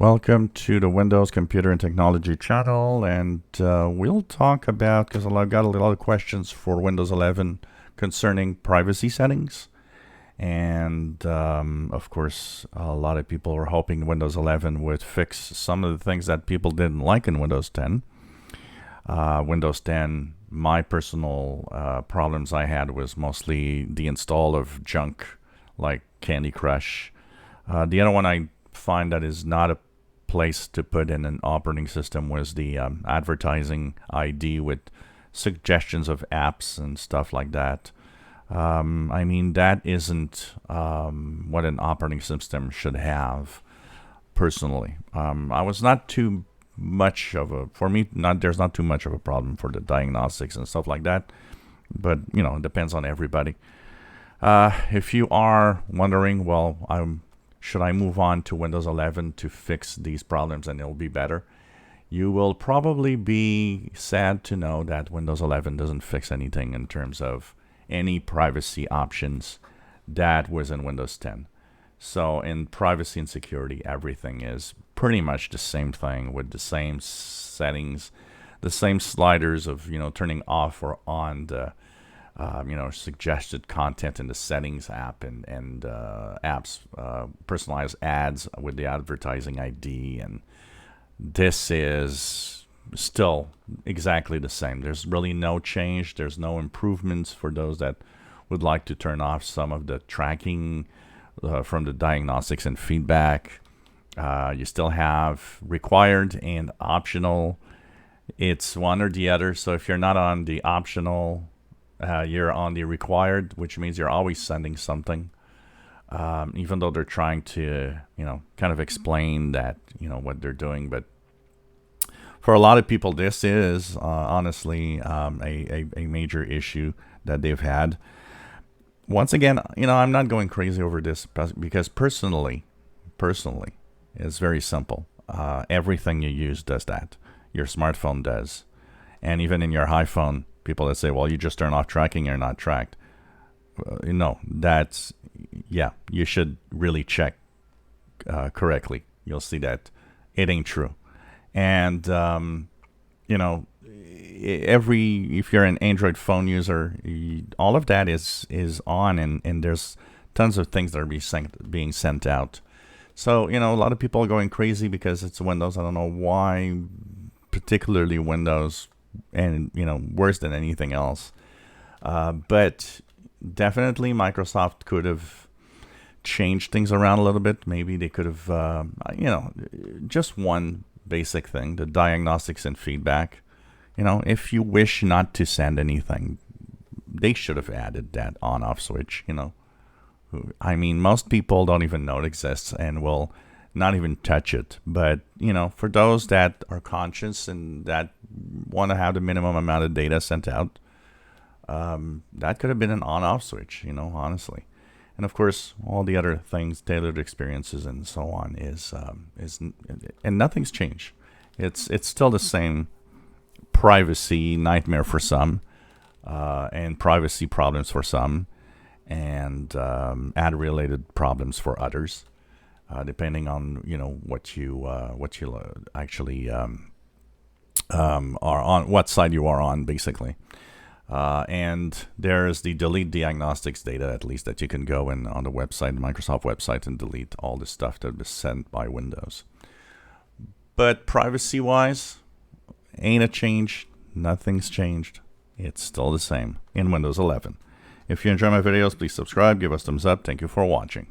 Welcome to the Windows Computer and Technology channel, and we'll talk about, because I've got a lot of questions for Windows 11 concerning privacy settings. And of course, a lot of people were hoping Windows 11 would fix some of the things that people didn't like in Windows 10. Windows 10, my personal problems I had was mostly the install of junk like Candy Crush. The other one I find that is not a place to put in an operating system was the advertising ID with suggestions of apps and stuff like that. I mean, that isn't what an operating system should have, personally. I was not too much of a, for me, there's not too much of a problem for the diagnostics and stuff like that, but, you know, it depends on everybody. If you are wondering, well, should I move on to Windows 11 to fix these problems and it'll be better? You will probably be sad to know that Windows 11 doesn't fix anything in terms of any privacy options that was in Windows 10. So in privacy and security, everything is pretty much the same thing with the same settings, the same sliders of, turning off or on the suggested content in the settings app and apps, personalized ads with the advertising ID. And this is still exactly the same. There's really no change. There's no improvements for those that would like to turn off some of the tracking from the diagnostics and feedback. You still have required and optional. It's one or the other. So if you're not on the optional, you're on the required, which means you're always sending something, even though they're trying to, kind of explain that, what they're doing. But for a lot of people, this is honestly a major issue that they've had. Once again, I'm not going crazy over this because personally, it's very simple. Everything you use does that. Your smartphone does. And even in your iPhone, people that say, well, you just turn off tracking, you're not tracked. You should really check correctly. You'll see that it ain't true. And, if you're an Android phone user, all of that is on, and there's tons of things that are being sent out. So, a lot of people are going crazy because it's Windows. I don't know why, particularly Windows, and worse than anything else, but definitely Microsoft could have changed things around a little bit. Maybe they could have just one basic thing, the diagnostics and feedback. If you wish not to send anything, they should have added that on-off switch. I mean, most people don't even know it exists and will not even touch it. But, for those that are conscious and that want to have the minimum amount of data sent out, that could have been an on-off switch, honestly. And of course, all the other things, tailored experiences and so on is and nothing's changed. It's still the same privacy nightmare for some, and privacy problems for some, and ad-related problems for others. Depending on what you actually are on, what side you are on, basically. And there's the delete diagnostics data, at least, that you can go in on the website, the Microsoft website, and delete all the stuff that was sent by Windows. But privacy-wise, ain't a change. Nothing's changed. It's still the same in Windows 11. If you enjoy my videos, please subscribe, give us a thumbs up. Thank you for watching.